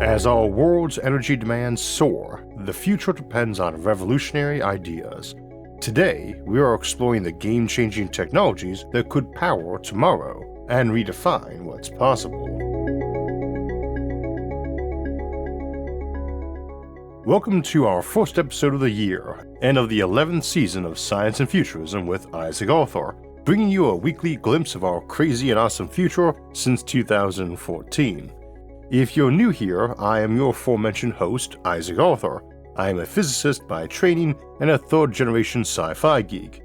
As our world's energy demands soar, the future depends on revolutionary ideas. Today, we are exploring the game-changing technologies that could power tomorrow and redefine what's possible. Welcome to our first episode of the year, and of the 11th season of Science and Futurism with Isaac Arthur, bringing you a weekly glimpse of our crazy and awesome future since 2014. If you're new here, I am your aforementioned host, Isaac Arthur. I am a physicist by training and a third-generation sci-fi geek.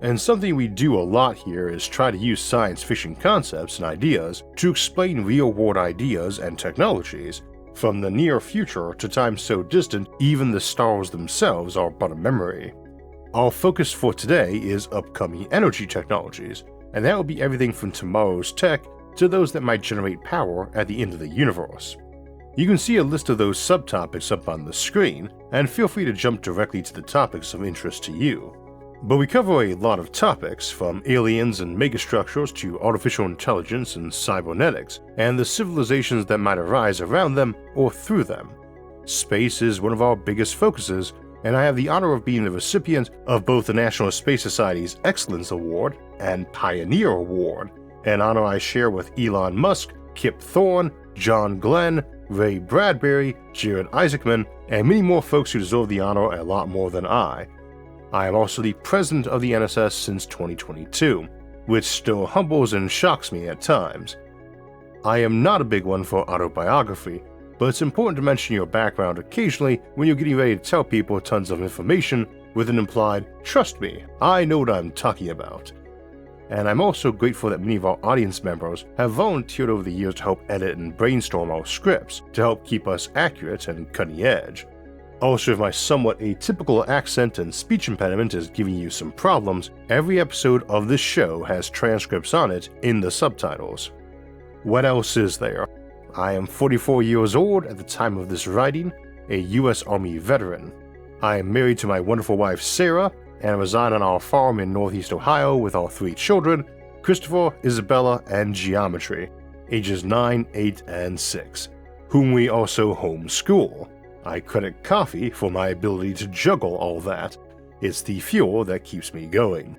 And something we do a lot here is try to use science fiction concepts and ideas to explain real-world ideas and technologies, from the near future to times so distant even the stars themselves are but a memory. Our focus for today is upcoming energy technologies, and that will be everything from tomorrow's tech to those that might generate power at the end of the universe. You can see a list of those subtopics up on the screen, and feel free to jump directly to the topics of interest to you. But we cover a lot of topics, from aliens and megastructures to artificial intelligence and cybernetics, and the civilizations that might arise around them or through them. Space is one of our biggest focuses, and I have the honor of being the recipient of both the National Space Society's Excellence Award and Pioneer Award, an honor I share with Elon Musk, Kip Thorne, John Glenn, Ray Bradbury, Jared Isaacman, and many more folks who deserve the honor a lot more than I. I am also the president of the NSS since 2022, which still humbles and shocks me at times. I am not a big one for autobiography, but it's important to mention your background occasionally when you're getting ready to tell people tons of information with an implied, "Trust me, I know what I'm talking about." And I'm also grateful that many of our audience members have volunteered over the years to help edit and brainstorm our scripts to help keep us accurate and cutting edge. Also, if my somewhat atypical accent and speech impediment is giving you some problems, every episode of this show has transcripts on it in the subtitles. What else is there? I am 44 years old at the time of this writing, a US Army veteran. I am married to my wonderful wife Sarah, and reside on our farm in Northeast Ohio with our 3 children, Christopher, Isabella, and Geometry, ages 9, 8, and 6, whom we also homeschool. I credit coffee for my ability to juggle all that. It's the fuel that keeps me going.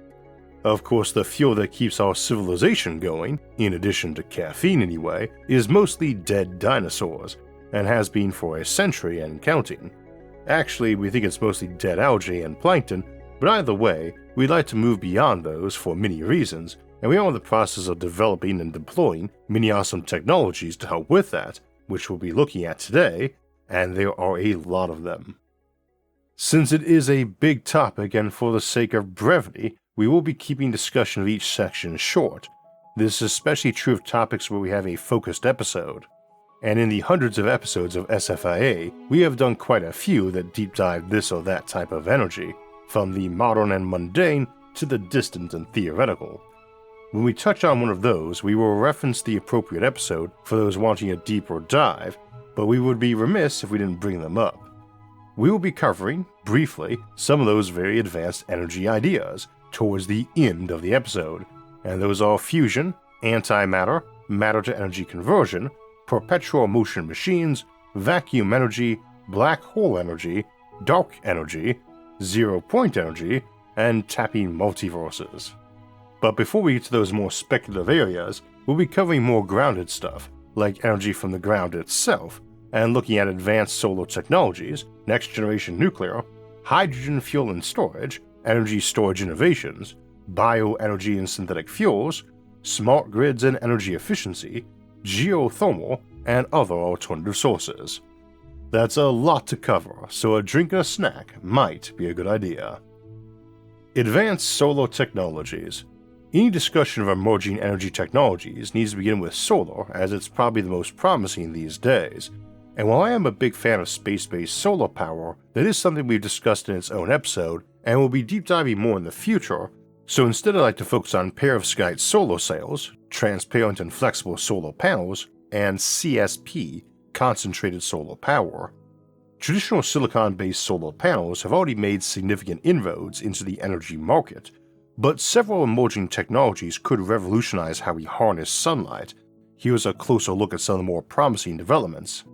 Of course, the fuel that keeps our civilization going, in addition to caffeine anyway, is mostly dead dinosaurs, and has been for a century and counting. Actually, we think it's mostly dead algae and plankton, but either way, we'd like to move beyond those for many reasons, and we are in the process of developing and deploying many awesome technologies to help with that, which we'll be looking at today, and there are a lot of them. Since it is a big topic and for the sake of brevity, we will be keeping discussion of each section short. This is especially true of topics where we have a focused episode. And in the hundreds of episodes of SFIA, we have done quite a few that deep dive this or that type of energy, from the modern and mundane to the distant and theoretical. When we touch on one of those, we will reference the appropriate episode for those wanting a deeper dive, but we would be remiss if we didn't bring them up. We will be covering, briefly, some of those very advanced energy ideas towards the end of the episode, and those are fusion, antimatter, matter-to-energy conversion, perpetual motion machines, vacuum energy, black hole energy, dark energy, zero-point energy, and tapping multiverses. But before we get to those more speculative areas, we'll be covering more grounded stuff, like energy from the ground itself, and looking at advanced solar technologies, next-generation nuclear, hydrogen fuel and storage, energy storage innovations, bioenergy and synthetic fuels, smart grids and energy efficiency, geothermal, and other alternative sources. That's a lot to cover, so a drink and a snack might be a good idea. Advanced solar technologies. Any discussion of emerging energy technologies needs to begin with solar, as it's probably the most promising these days. And while I am a big fan of space-based solar power, that is something we've discussed in its own episode, and will be deep diving more in the future, so instead I'd like to focus on perovskite solar cells, transparent and flexible solar panels, and CSP, concentrated solar power. Traditional silicon-based solar panels have already made significant inroads into the energy market, but several emerging technologies could revolutionize how we harness sunlight. Here's a closer look at some of the more promising developments.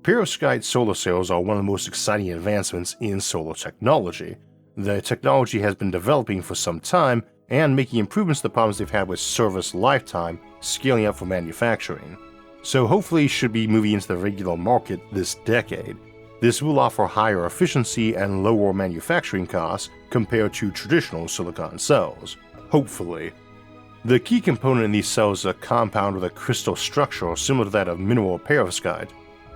Perovskite solar cells are one of the most exciting advancements in solar technology. The technology has been developing for some time and making improvements to the problems they've had with service lifetime scaling up for manufacturing. So hopefully should be moving into the regular market this decade. This will offer higher efficiency and lower manufacturing costs compared to traditional silicon cells. Hopefully. The key component in these cells is a compound with a crystal structure similar to that of mineral perovskite,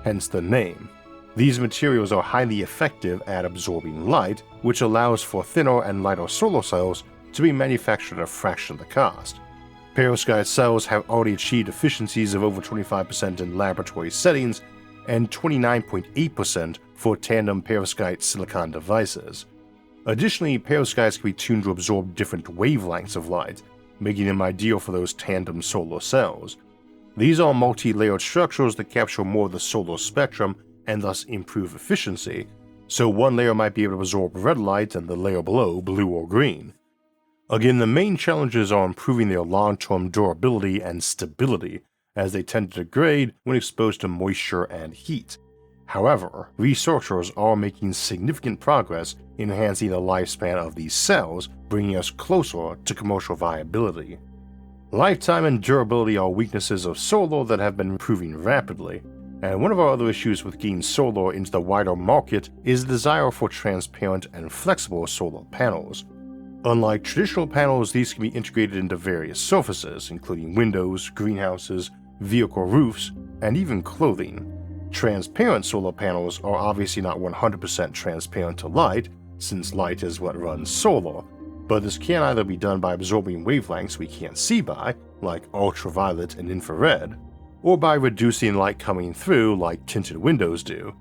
hence the name. These materials are highly effective at absorbing light, which allows for thinner and lighter solar cells to be manufactured at a fraction of the cost. Perovskite cells have already achieved efficiencies of over 25% in laboratory settings and 29.8% for tandem perovskite silicon devices. Additionally, perovskites can be tuned to absorb different wavelengths of light, making them ideal for those tandem solar cells. These are multi-layered structures that capture more of the solar spectrum and thus improve efficiency, so one layer might be able to absorb red light and the layer below blue or green. Again, the main challenges are improving their long-term durability and stability, as they tend to degrade when exposed to moisture and heat. However, researchers are making significant progress in enhancing the lifespan of these cells, bringing us closer to commercial viability. Lifetime and durability are weaknesses of solar that have been improving rapidly, and one of our other issues with getting solar into the wider market is the desire for transparent and flexible solar panels. Unlike traditional panels, these can be integrated into various surfaces, including windows, greenhouses, vehicle roofs, and even clothing. Transparent solar panels are obviously not 100% transparent to light, since light is what runs solar, but this can either be done by absorbing wavelengths we can't see by, like ultraviolet and infrared, or by reducing light coming through like tinted windows do.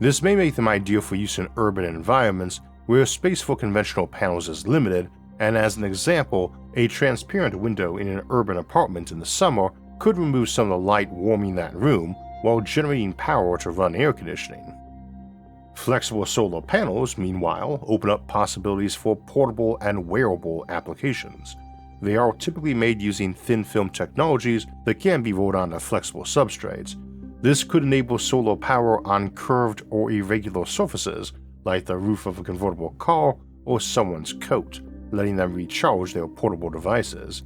This may make them ideal for use in urban environments where space for conventional panels is limited, and as an example, a transparent window in an urban apartment in the summer could remove some of the light warming that room while generating power to run air conditioning. Flexible solar panels, meanwhile, open up possibilities for portable and wearable applications. They are typically made using thin film technologies that can be rolled onto flexible substrates. This could enable solar power on curved or irregular surfaces, like the roof of a convertible car or someone's coat, letting them recharge their portable devices.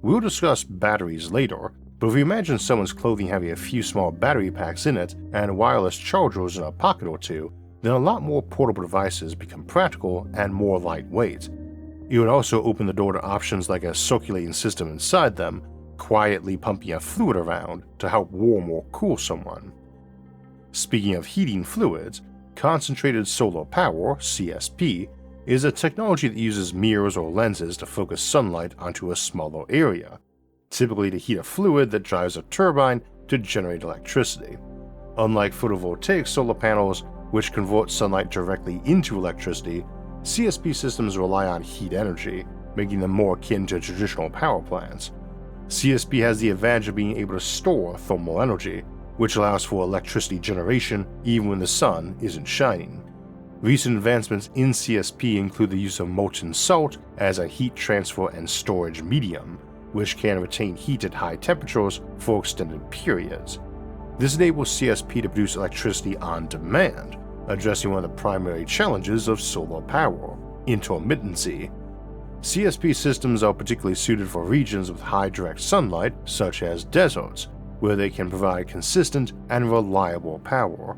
We'll discuss batteries later, but if you imagine someone's clothing having a few small battery packs in it and wireless chargers in a pocket or two, then a lot more portable devices become practical and more lightweight. It would also open the door to options like a circulating system inside them, quietly pumping a fluid around to help warm or cool someone. Speaking of heating fluids, concentrated solar power, CSP, is a technology that uses mirrors or lenses to focus sunlight onto a smaller area, typically to heat a fluid that drives a turbine to generate electricity. Unlike photovoltaic solar panels, which convert sunlight directly into electricity, CSP systems rely on heat energy, making them more akin to traditional power plants. CSP has the advantage of being able to store thermal energy, which allows for electricity generation even when the sun isn't shining. Recent advancements in CSP include the use of molten salt as a heat transfer and storage medium, which can retain heat at high temperatures for extended periods. This enables CSP to produce electricity on demand, addressing one of the primary challenges of solar power, intermittency. CSP systems are particularly suited for regions with high direct sunlight, such as deserts, where they can provide consistent and reliable power.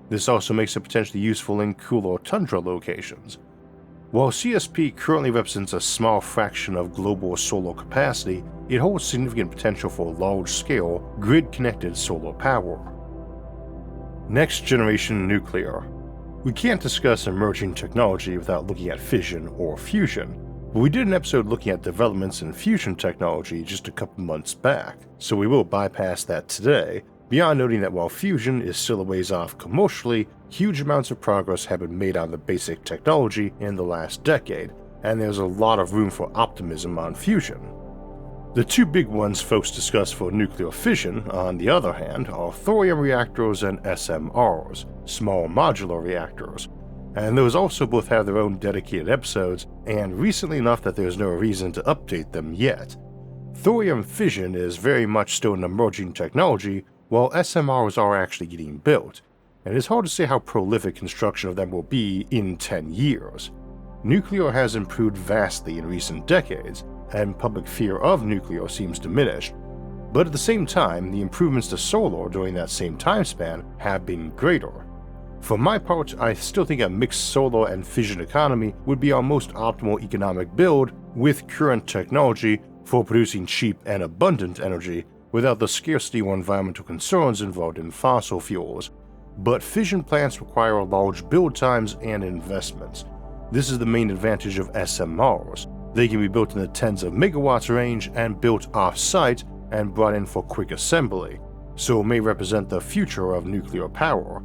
This also makes it potentially useful in cooler tundra locations. While CSP currently represents a small fraction of global solar capacity, it holds significant potential for large-scale, grid-connected solar power. Next-generation nuclear. We can't discuss emerging technology without looking at fission or fusion, but we did an episode looking at developments in fusion technology just a couple months back, so we will bypass that today, beyond noting that while fusion is still a ways off commercially, huge amounts of progress have been made on the basic technology in the last decade, and there's a lot of room for optimism on fusion. The two big ones folks discuss for nuclear fission, on the other hand, are thorium reactors and SMRs, small modular reactors, and those also both have their own dedicated episodes, and recently enough that there's no reason to update them yet. Thorium fission is very much still an emerging technology, while SMRs are actually getting built, and it's hard to say how prolific construction of them will be in 10 years. Nuclear has improved vastly in recent decades, and public fear of nuclear seems diminished, but at the same time, the improvements to solar during that same time span have been greater. For my part, I still think a mixed solar and fission economy would be our most optimal economic build with current technology for producing cheap and abundant energy without the scarcity or environmental concerns involved in fossil fuels. But fission plants require large build times and investments. This is the main advantage of SMRs. They can be built in the tens of megawatts range and built off-site and brought in for quick assembly, so it may represent the future of nuclear power.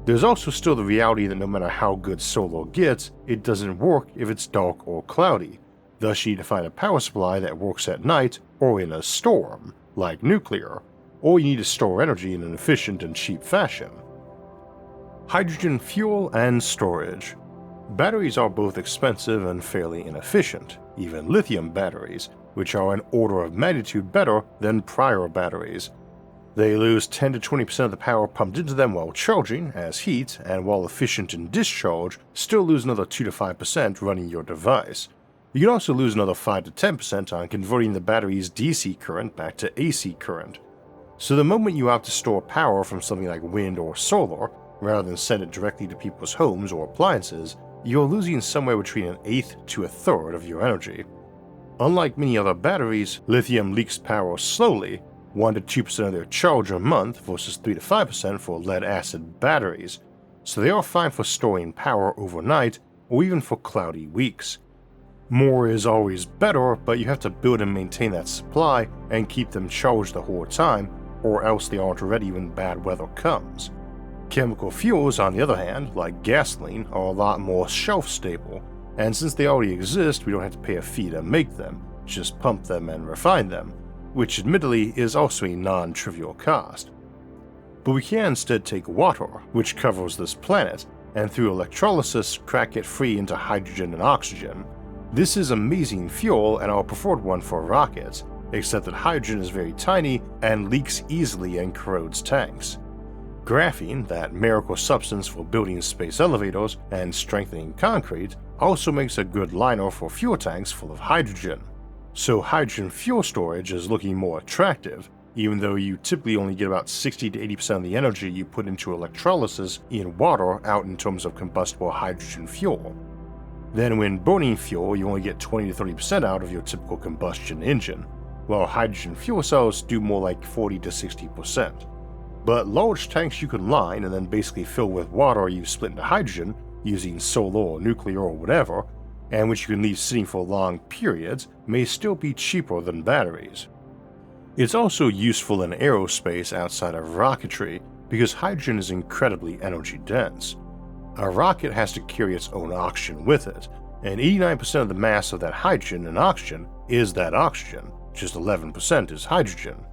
There's also still the reality that no matter how good solar gets, it doesn't work if it's dark or cloudy. Thus you need to find a power supply that works at night or in a storm, like nuclear, or you need to store energy in an efficient and cheap fashion. Hydrogen fuel and storage. Batteries are both expensive and fairly inefficient, even lithium batteries, which are an order of magnitude better than prior batteries. They lose 10 to 20% of the power pumped into them while charging as heat, and while efficient in discharge, still lose another 2 to 5% running your device. You can also lose another 5 to 10% on converting the battery's DC current back to AC current. So the moment you opt to store power from something like wind or solar, rather than send it directly to people's homes or appliances, you're losing somewhere between an eighth to a third of your energy. Unlike many other batteries, lithium leaks power slowly, 1 to 2% of their charge a month versus 3 to 5% for lead-acid batteries, so they are fine for storing power overnight or even for cloudy weeks. More is always better, but you have to build and maintain that supply and keep them charged the whole time, or else they aren't ready when bad weather comes. Chemical fuels, on the other hand, like gasoline, are a lot more shelf-stable, and since they already exist, we don't have to pay a fee to make them, just pump them and refine them, which admittedly is also a non-trivial cost. But we can instead take water, which covers this planet, and through electrolysis crack it free into hydrogen and oxygen. This is amazing fuel and our preferred one for rockets, except that hydrogen is very tiny and leaks easily and corrodes tanks. Graphene, that miracle substance for building space elevators and strengthening concrete, also makes a good liner for fuel tanks full of hydrogen. So hydrogen fuel storage is looking more attractive, even though you typically only get about 60 to 80% of the energy you put into electrolysis in water out in terms of combustible hydrogen fuel. Then when burning fuel, you only get 20 to 30% out of your typical combustion engine, while hydrogen fuel cells do more like 40 to 60%. But large tanks you can line and then basically fill with water you split into hydrogen using solar or nuclear or whatever, and which you can leave sitting for long periods, may still be cheaper than batteries. It's also useful in aerospace outside of rocketry because hydrogen is incredibly energy dense. A rocket has to carry its own oxygen with it, and 89% of the mass of that hydrogen and oxygen is that oxygen, just 11% is hydrogen.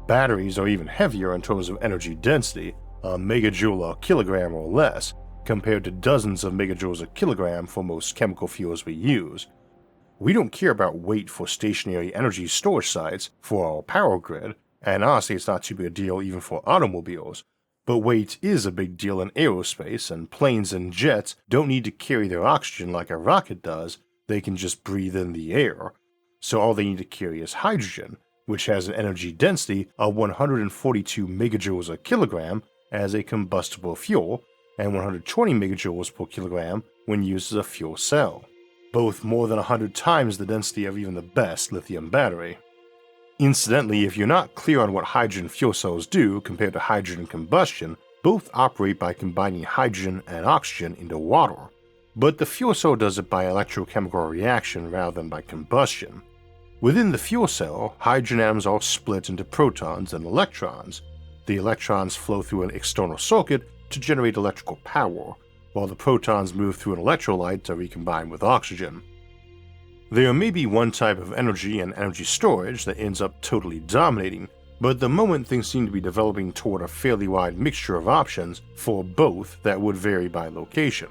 Batteries are even heavier in terms of energy density, a megajoule a kilogram or less, compared to dozens of megajoules a kilogram for most chemical fuels we use. We don't care about weight for stationary energy storage sites for our power grid, and honestly it's not too big a deal even for automobiles, but weight is a big deal in aerospace, and planes and jets don't need to carry their oxygen like a rocket does, they can just breathe in the air. So all they need to carry is hydrogen, which has an energy density of 142 megajoules a kilogram as a combustible fuel, and 120 megajoules per kilogram when used as a fuel cell, both more than 100 times the density of even the best lithium battery. Incidentally, if you're not clear on what hydrogen fuel cells do compared to hydrogen combustion, both operate by combining hydrogen and oxygen into water, but the fuel cell does it by electrochemical reaction rather than by combustion. Within the fuel cell, hydrogen atoms are split into protons and electrons. The electrons flow through an external circuit to generate electrical power, while the protons move through an electrolyte to recombine with oxygen. There may be one type of energy and energy storage that ends up totally dominating, but at the moment things seem to be developing toward a fairly wide mixture of options for both that would vary by location.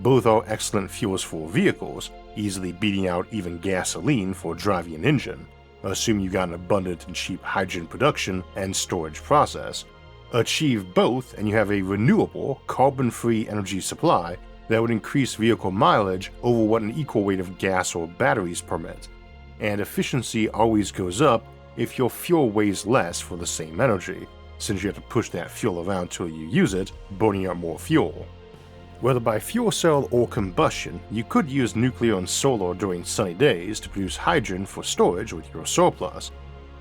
Both are excellent fuels for vehicles, easily beating out even gasoline for driving an engine, assuming you've got an abundant and cheap hydrogen production and storage process. Achieve both and you have a renewable, carbon-free energy supply that would increase vehicle mileage over what an equal weight of gas or batteries permit. And efficiency always goes up if your fuel weighs less for the same energy, since you have to push that fuel around till you use it, burning up more fuel. Whether by fuel cell or combustion, you could use nuclear and solar during sunny days to produce hydrogen for storage with your surplus.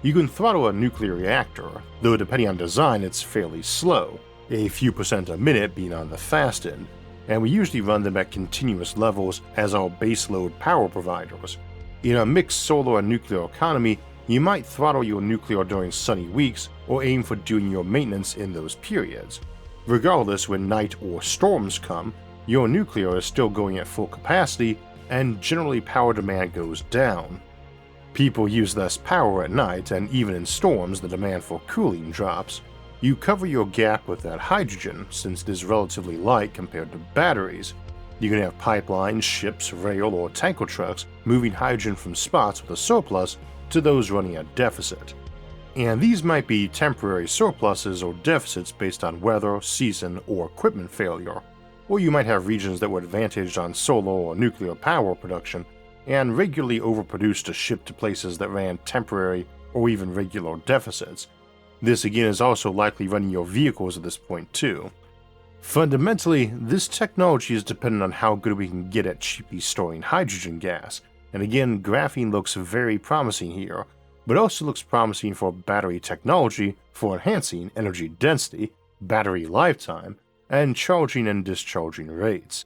You can throttle a nuclear reactor, though depending on design it's fairly slow, a few percent a minute being on the fast end, and we usually run them at continuous levels as our baseload power providers. In a mixed solar and nuclear economy, you might throttle your nuclear during sunny weeks or aim for doing your maintenance in those periods. Regardless, when night or storms come, your nuclear is still going at full capacity and generally power demand goes down. People use less power at night, and even in storms the demand for cooling drops. You cover your gap with that hydrogen since it is relatively light compared to batteries. You can have pipelines, ships, rail, or tanker trucks moving hydrogen from spots with a surplus to those running a deficit. And these might be temporary surpluses or deficits based on weather, season, or equipment failure. Or you might have regions that were advantaged on solar or nuclear power production and regularly overproduced to ship to places that ran temporary or even regular deficits. This again is also likely running your vehicles at this point too. Fundamentally, this technology is dependent on how good we can get at cheaply storing hydrogen gas, and again, graphene looks very promising here, but also looks promising for battery technology for enhancing energy density, battery lifetime, and charging and discharging rates.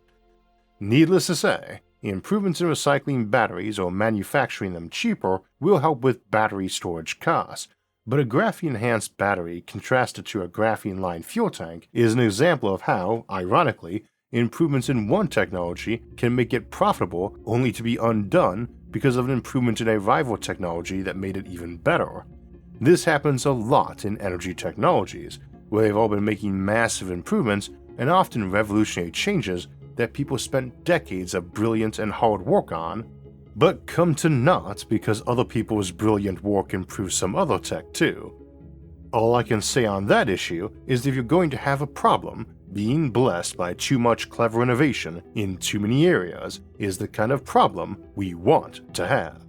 Needless to say, improvements in recycling batteries or manufacturing them cheaper will help with battery storage costs, but a graphene-enhanced battery contrasted to a graphene-lined fuel tank is an example of how, ironically, improvements in one technology can make it profitable only to be undone because of an improvement in a rival technology that made it even better. This happens a lot in energy technologies, where they've all been making massive improvements and often revolutionary changes that people spent decades of brilliant and hard work on, but come to naught because other people's brilliant work improves some other tech too. All I can say on that issue is that if you're going to have a problem, being blessed by too much clever innovation in too many areas is the kind of problem we want to have.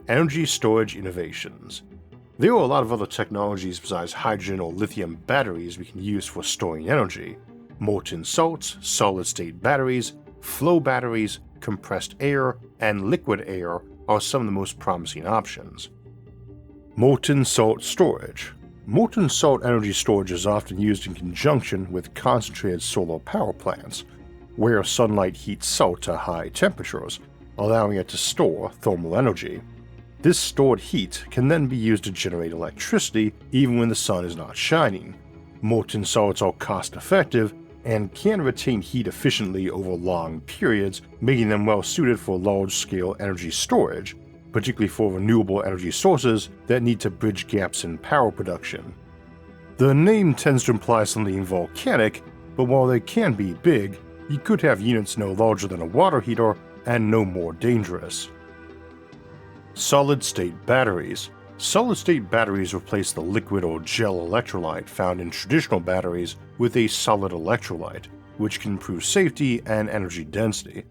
Energy storage innovations. There are a lot of other technologies besides hydrogen or lithium batteries we can use for storing energy. Molten salts, solid-state batteries, flow batteries, compressed air, and liquid air are some of the most promising options. Molten salt storage. Molten salt energy storage is often used in conjunction with concentrated solar power plants, where sunlight heats salt to high temperatures, allowing it to store thermal energy. This stored heat can then be used to generate electricity even when the sun is not shining. Molten salts are cost-effective and can retain heat efficiently over long periods, making them well suited for large-scale energy storage, particularly for renewable energy sources that need to bridge gaps in power production. The name tends to imply something volcanic, but while they can be big, you could have units no larger than a water heater and no more dangerous. Solid-state batteries. Solid-state batteries replace the liquid or gel electrolyte found in traditional batteries with a solid electrolyte, which can improve safety and energy density.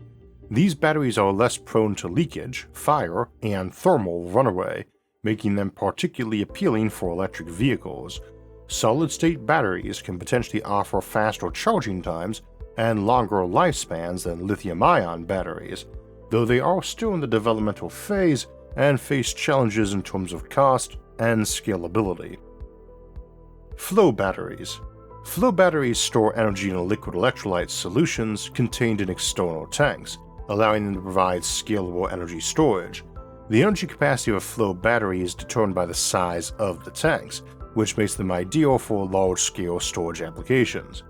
These batteries are less prone to leakage, fire, and thermal runaway, making them particularly appealing for electric vehicles. Solid-state batteries can potentially offer faster charging times and longer lifespans than lithium-ion batteries, though they are still in the developmental phase and face challenges in terms of cost and scalability. Flow batteries. Flow batteries store energy in liquid electrolyte solutions contained in external tanks, allowing them to provide scalable energy storage. The energy capacity of a flow battery is determined by the size of the tanks, which makes them ideal for large-scale storage applications.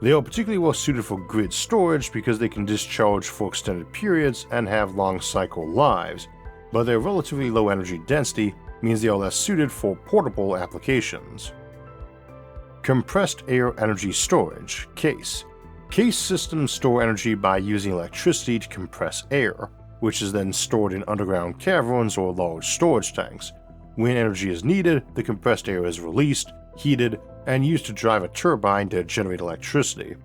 They are particularly well suited for grid storage because they can discharge for extended periods and have long cycle lives, but their relatively low energy density means they are less suited for portable applications. Compressed air energy storage, CASE. CASE systems store energy by using electricity to compress air, which is then stored in underground caverns or large storage tanks. When energy is needed, the compressed air is released, heated, and used to drive a turbine to generate electricity.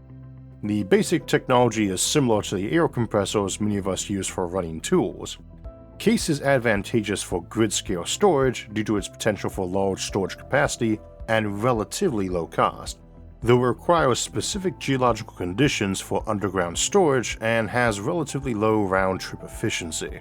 The basic technology is similar to the air compressors many of us use for running tools. CASE is advantageous for grid-scale storage due to its potential for large storage capacity and relatively low cost, though it requires specific geological conditions for underground storage and has relatively low round-trip efficiency.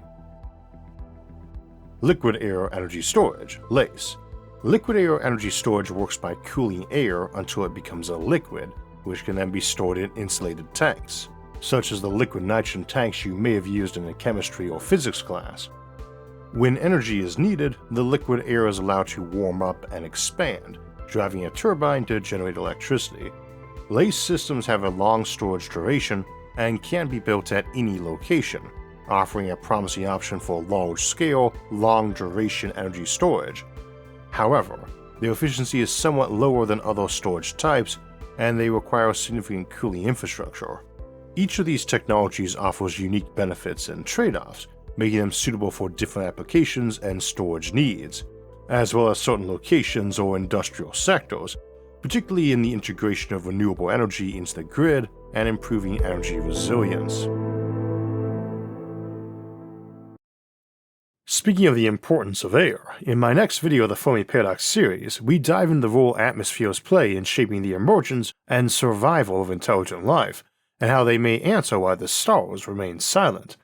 Liquid Air Energy Storage, LACE. Liquid air energy storage works by cooling air until it becomes a liquid, which can then be stored in insulated tanks, such as the liquid nitrogen tanks you may have used in a chemistry or physics class. When energy is needed, the liquid air is allowed to warm up and expand, driving a turbine to generate electricity. LACE systems have a long storage duration and can be built at any location, offering a promising option for large-scale, long-duration energy storage. However, their efficiency is somewhat lower than other storage types, and they require significant cooling infrastructure. Each of these technologies offers unique benefits and trade-offs, making them suitable for different applications and storage needs, as well as certain locations or industrial sectors, particularly in the integration of renewable energy into the grid and improving energy resilience. Speaking of the importance of air, in my next video of the Fermi Paradox series, we dive into the role atmospheres play in shaping the emergence and survival of intelligent life, and how they may answer why the stars remain silent.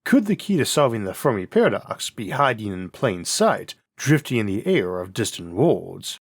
Could the key to solving the Fermi Paradox be hiding in plain sight, drifting in the air of distant worlds?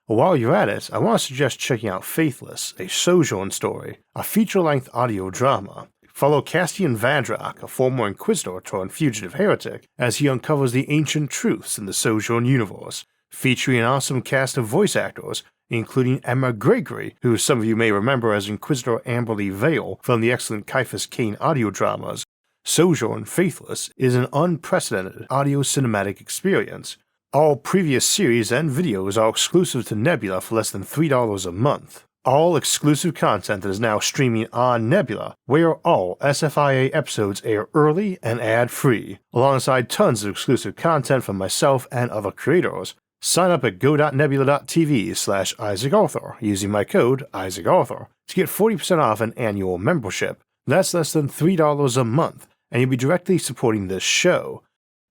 While you're at it, I want to suggest checking out Faithless, a Sojourn story, a feature-length audio drama. Follow Castian Vadrak, a former Inquisitor turned fugitive heretic, as he uncovers the ancient truths in the Sojourn universe, featuring an awesome cast of voice actors, including Emma Gregory, who some of you may remember as Inquisitor Amberly Vale from the excellent Caiaphas Cain audio dramas. Sojourn Faithless is an unprecedented audio cinematic experience. All previous series and videos are exclusive to Nebula for less than $3 a month. All exclusive content that is now streaming on Nebula, where all SFIA episodes air early and ad-free, alongside tons of exclusive content from myself and other creators. Sign up at go.nebula.tv/IsaacArthur using my code IsaacArthur to get 40% off an annual membership. That's less than $3 a month, and you'll be directly supporting this show.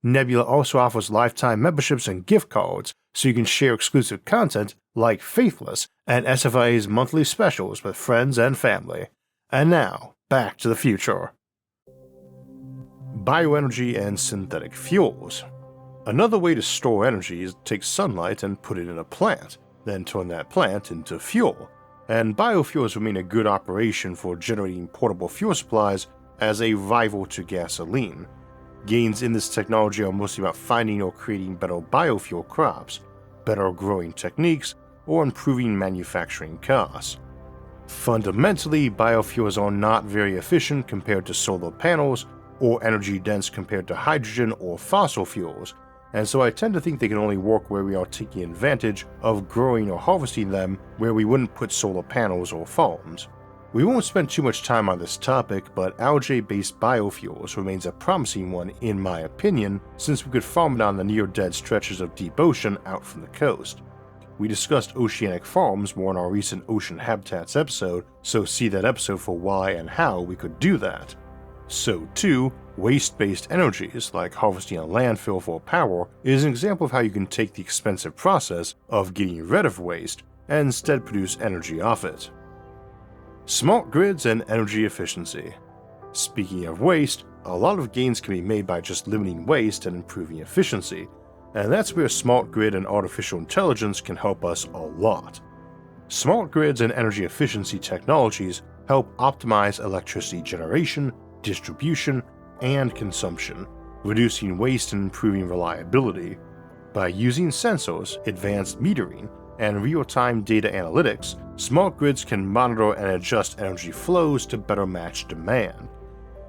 Nebula also offers lifetime memberships and gift cards, so you can share exclusive content like Faithless and SFIA's monthly specials with friends and family. And now, back to the future. Bioenergy and synthetic fuels. Another way to store energy is to take sunlight and put it in a plant, then turn that plant into fuel. And biofuels remain a good operation for generating portable fuel supplies as a rival to gasoline. Gains in this technology are mostly about finding or creating better biofuel crops, better growing techniques, or improving manufacturing costs. Fundamentally, biofuels are not very efficient compared to solar panels, or energy dense compared to hydrogen or fossil fuels, and so I tend to think they can only work where we are taking advantage of growing or harvesting them where we wouldn't put solar panels or farms. We won't spend too much time on this topic, but algae-based biofuels remains a promising one in my opinion, since we could farm it on the near-dead stretches of deep ocean out from the coast. We discussed oceanic farms more in our recent Ocean Habitats episode, so see that episode for why and how we could do that. So too, waste-based energies, like harvesting a landfill for power, is an example of how you can take the expensive process of getting rid of waste and instead produce energy off it. Smart grids and energy efficiency. Speaking of waste, a lot of gains can be made by just limiting waste and improving efficiency, and that's where smart grid and artificial intelligence can help us a lot. Smart grids and energy efficiency technologies help optimize electricity generation, distribution, and consumption, reducing waste and improving reliability. By using sensors, advanced metering, and real-time data analytics, smart grids can monitor and adjust energy flows to better match demand.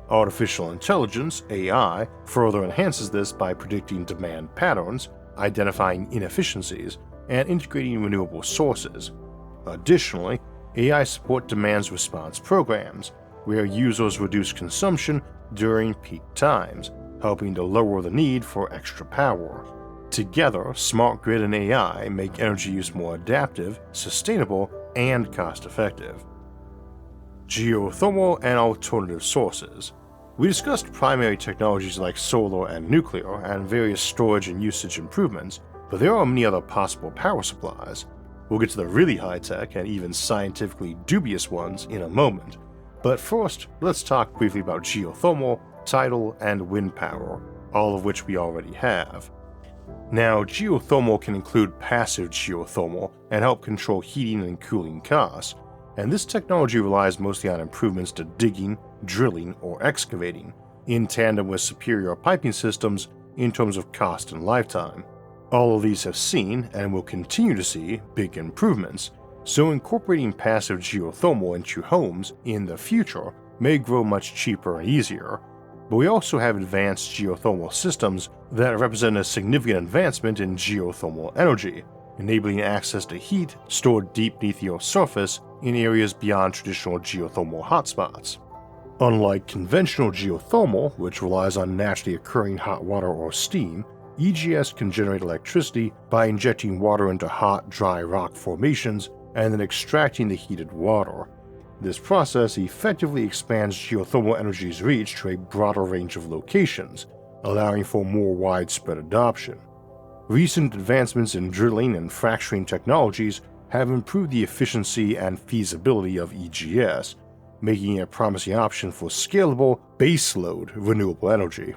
Artificial intelligence, AI, further enhances this by predicting demand patterns, identifying inefficiencies, and integrating renewable sources. Additionally, AI support demands response programs, where users reduce consumption during peak times, helping to lower the need for extra power. Together, smart grid and AI make energy use more adaptive, sustainable, and cost-effective. Geothermal and alternative sources. We discussed primary technologies like solar and nuclear and various storage and usage improvements, but there are many other possible power supplies. We'll get to the really high-tech and even scientifically dubious ones in a moment. But first, let's talk briefly about geothermal, tidal, and wind power, all of which we already have. Now, geothermal can include passive geothermal and help control heating and cooling costs, and this technology relies mostly on improvements to digging, drilling, or excavating, in tandem with superior piping systems in terms of cost and lifetime. All of these have seen, and will continue to see, big improvements, so incorporating passive geothermal into homes in the future may grow much cheaper and easier. But we also have advanced geothermal systems that represent a significant advancement in geothermal energy, enabling access to heat stored deep beneath the Earth's surface in areas beyond traditional geothermal hotspots. Unlike conventional geothermal, which relies on naturally occurring hot water or steam, EGS can generate electricity by injecting water into hot, dry rock formations and then extracting the heated water. This process effectively expands geothermal energy's reach to a broader range of locations, allowing for more widespread adoption. Recent advancements in drilling and fracturing technologies have improved the efficiency and feasibility of EGS, making it a promising option for scalable, baseload renewable energy.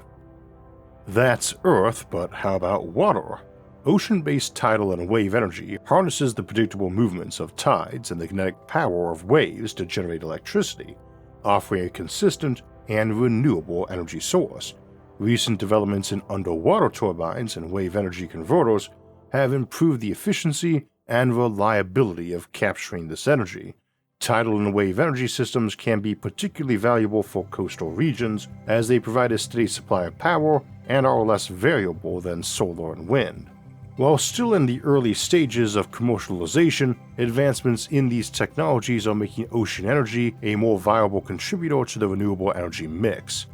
That's Earth, but how about water? Ocean-based tidal and wave energy harnesses the predictable movements of tides and the kinetic power of waves to generate electricity, offering a consistent and renewable energy source. Recent developments in underwater turbines and wave energy converters have improved the efficiency and reliability of capturing this energy. Tidal and wave energy systems can be particularly valuable for coastal regions as they provide a steady supply of power and are less variable than solar and wind. While still in the early stages of commercialization, advancements in these technologies are making ocean energy a more viable contributor to the renewable energy mix.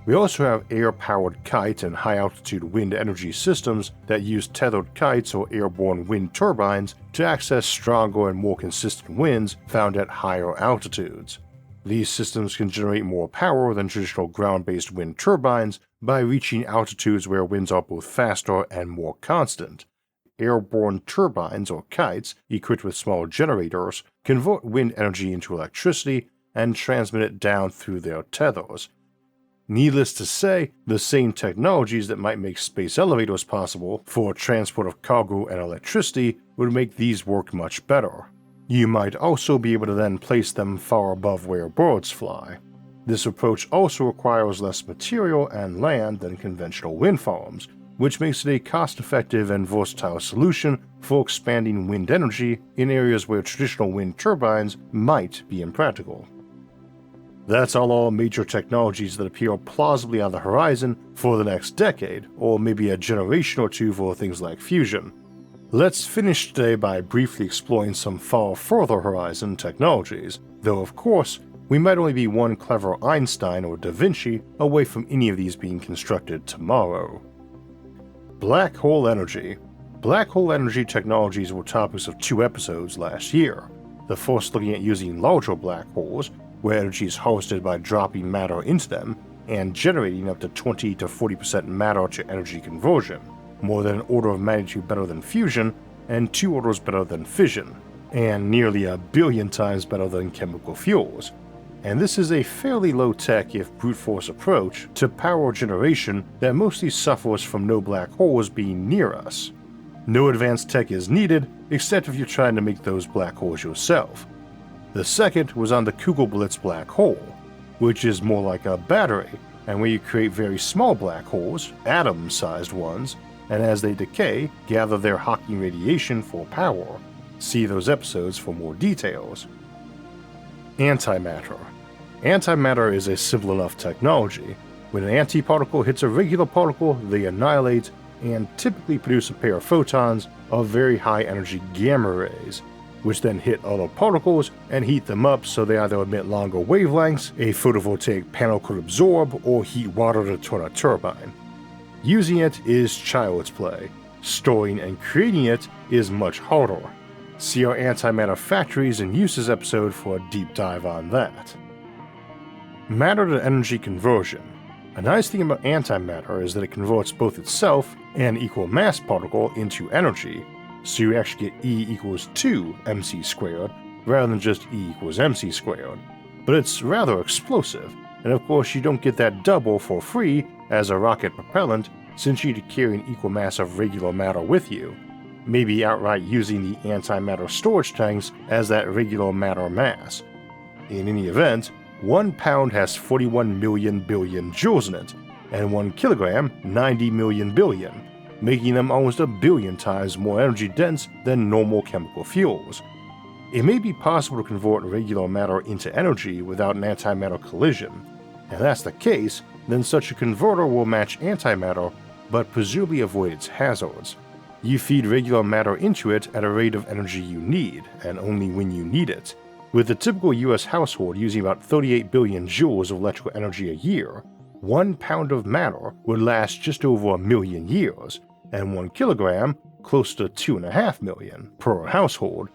We also have air-powered kite and high-altitude wind energy systems that use tethered kites or airborne wind turbines to access stronger and more consistent winds found at higher altitudes. These systems can generate more power than traditional ground-based wind turbines by reaching altitudes where winds are both faster and more constant. Airborne turbines or kites, equipped with small generators, convert wind energy into electricity and transmit it down through their tethers. Needless to say, the same technologies that might make space elevators possible for transport of cargo and electricity would make these work much better. You might also be able to then place them far above where birds fly. This approach also requires less material and land than conventional wind farms, which makes it a cost-effective and versatile solution for expanding wind energy in areas where traditional wind turbines might be impractical. That's all major technologies that appear plausibly on the horizon for the next decade, or maybe a generation or two for things like fusion. Let's finish today by briefly exploring some far further horizon technologies, though of course, we might only be one clever Einstein or Da Vinci away from any of these being constructed tomorrow. Black hole energy. Black hole energy technologies were topics of 2 episodes last year, the first looking at using larger black holes, where energy is harvested by dropping matter into them and generating up to 20 to 40% matter to energy conversion, more than an order of magnitude better than fusion and 2 orders better than fission, and nearly 1 billion times better than chemical fuels. And this is a fairly low-tech if brute force approach to power generation that mostly suffers from no black holes being near us. No advanced tech is needed except if you're trying to make those black holes yourself. The second was on the Kugelblitz black hole, which is more like a battery, and where you create very small black holes, atom-sized ones, and as they decay, gather their Hawking radiation for power. See those episodes for more details. Antimatter. Antimatter is a simple enough technology. When an antiparticle hits a regular particle, they annihilate and typically produce a pair of photons of very high energy gamma rays. which then hit other particles and heat them up so they either emit longer wavelengths a photovoltaic panel could absorb or heat water to turn a turbine. Using it is child's play. Storing and creating it is much harder. See our antimatter factories and uses episode for a deep dive on that. Matter to energy conversion. A nice thing about antimatter is that it converts both itself and equal mass particle into energy, so you actually get E equals 2 mc squared rather than just E equals mc squared. But it's rather explosive, and of course you don't get that double for free as a rocket propellant since you need to carry an equal mass of regular matter with you, maybe outright using the antimatter storage tanks as that regular matter mass. In any event, 1 pound has 41 million billion joules in it, and 1 kilogram 90 million billion, making them almost a billion times more energy dense than normal chemical fuels. It may be possible to convert regular matter into energy without an antimatter collision. If that's the case, then such a converter will match antimatter, but presumably avoid its hazards. You feed regular matter into it at a rate of energy you need, and only when you need it. With the typical US household using about 38 billion joules of electrical energy a year, 1 pound of matter would last just over a million years, and 1 kilogram close to 2.5 million per household.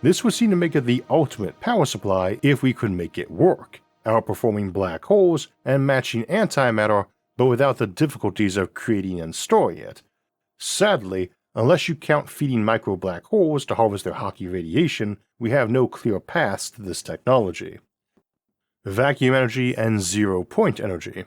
This would seem to make it the ultimate power supply if we could make it work, outperforming black holes and matching antimatter, but without the difficulties of creating and storing it. Sadly, unless you count feeding micro black holes to harvest their hockey radiation, we have no clear paths to this technology. Vacuum energy and zero-point energy.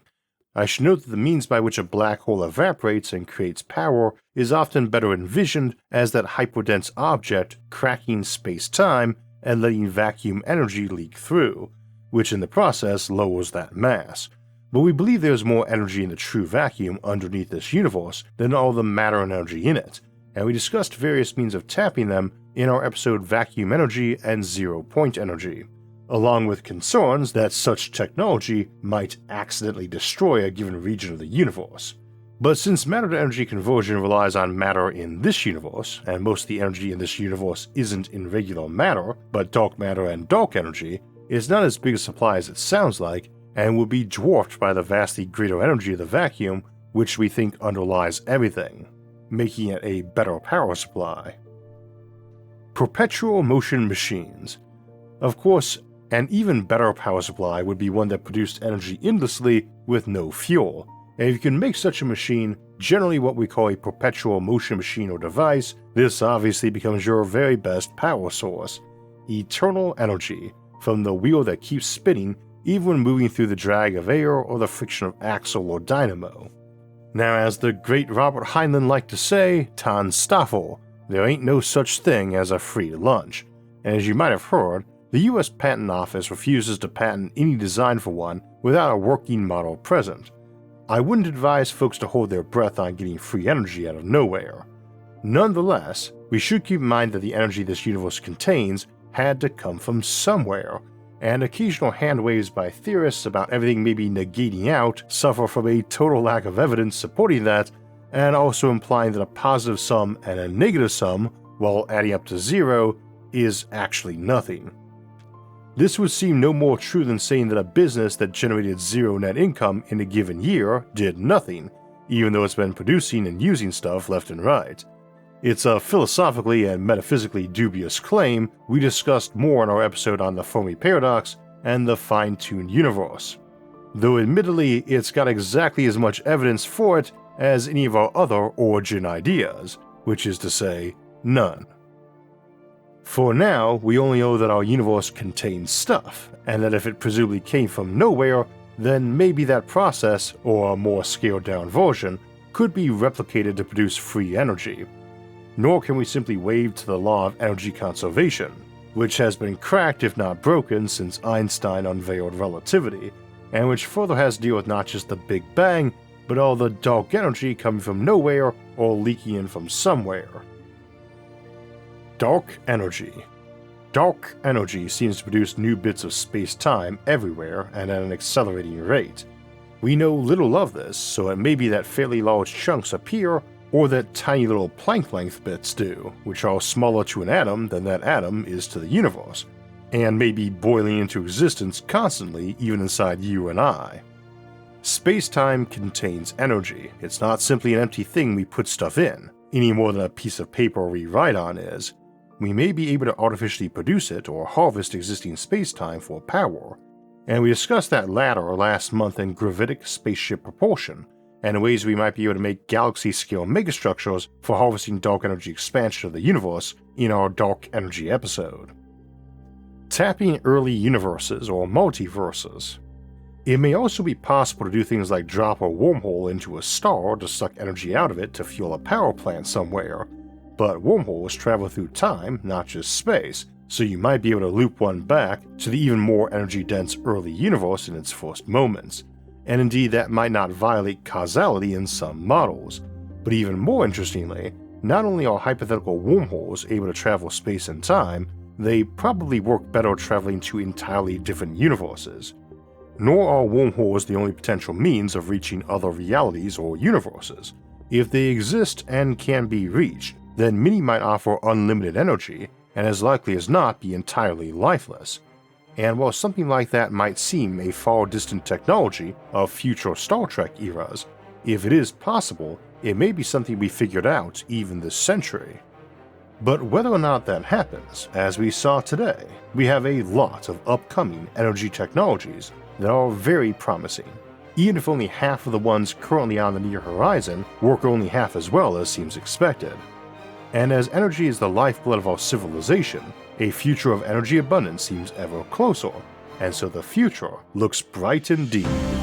I should note that the means by which a black hole evaporates and creates power is often better envisioned as that hyperdense object cracking space-time and letting vacuum energy leak through, which in the process lowers that mass. But we believe there is more energy in the true vacuum underneath this universe than all the matter and energy in it, and we discussed various means of tapping them in our episode Vacuum Energy and Zero-Point Energy, along with concerns that such technology might accidentally destroy a given region of the universe. But since matter-to-energy conversion relies on matter in this universe, and most of the energy in this universe isn't in regular matter, but dark matter and dark energy, it's not as big a supply as it sounds like, and will be dwarfed by the vastly greater energy of the vacuum, which we think underlies everything, making it a better power supply. Perpetual motion machines. Of course, an even better power supply would be one that produced energy endlessly with no fuel, and if you can make such a machine, generally what we call a perpetual motion machine or device, this obviously becomes your very best power source. Eternal energy, from the wheel that keeps spinning even when moving through the drag of air or the friction of axle or dynamo. Now, as the great Robert Heinlein liked to say, tan Staffel, there ain't no such thing as a free lunch, and as you might have heard, the US Patent Office refuses to patent any design for one without a working model present. I wouldn't advise folks to hold their breath on getting free energy out of nowhere. Nonetheless, we should keep in mind that the energy this universe contains had to come from somewhere, and occasional hand waves by theorists about everything maybe negating out suffer from a total lack of evidence supporting that, and also implying that a positive sum and a negative sum, while adding up to zero, is actually nothing. This would seem no more true than saying that a business that generated zero net income in a given year did nothing, even though it's been producing and using stuff left and right. It's a philosophically and metaphysically dubious claim we discussed more in our episode on the Fermi Paradox and the Fine-Tuned Universe, though admittedly it's got exactly as much evidence for it as any of our other origin ideas, which is to say, none. For now, we only know that our universe contains stuff, and that if it presumably came from nowhere, then maybe that process, or a more scaled down version, could be replicated to produce free energy. Nor can we simply wave to the law of energy conservation, which has been cracked if not broken since Einstein unveiled relativity, and which further has to deal with not just the Big Bang, but all the dark energy coming from nowhere or leaking in from somewhere. Dark energy. Dark energy seems to produce new bits of space-time everywhere and at an accelerating rate. We know little of this, so it may be that fairly large chunks appear or that tiny little Planck length bits do, which are smaller to an atom than that atom is to the universe, and may be boiling into existence constantly even inside you and I. Space-time contains energy. It's not simply an empty thing we put stuff in, any more than a piece of paper we write on is. We may be able to artificially produce it or harvest existing space-time for power, and we discussed that latter last month in Gravitic Spaceship Propulsion, and ways we might be able to make galaxy-scale megastructures for harvesting dark energy expansion of the universe in our dark energy episode. Tapping early universes or multiverses. It may also be possible to do things like drop a wormhole into a star to suck energy out of it to fuel a power plant somewhere, but wormholes travel through time, not just space, so you might be able to loop one back to the even more energy-dense early universe in its first moments, and indeed that might not violate causality in some models. But even more interestingly, not only are hypothetical wormholes able to travel space and time, they probably work better traveling to entirely different universes. Nor are wormholes the only potential means of reaching other realities or universes. If they exist and can be reached, then many might offer unlimited energy, and as likely as not be entirely lifeless. And while something like that might seem a far distant technology of future Star Trek eras, if it is possible, it may be something we figured out even this century. But whether or not that happens, as we saw today, we have a lot of upcoming energy technologies that are very promising, even if only half of the ones currently on the near horizon work only half as well as seems expected. And as energy is the lifeblood of our civilization, a future of energy abundance seems ever closer, and so the future looks bright indeed.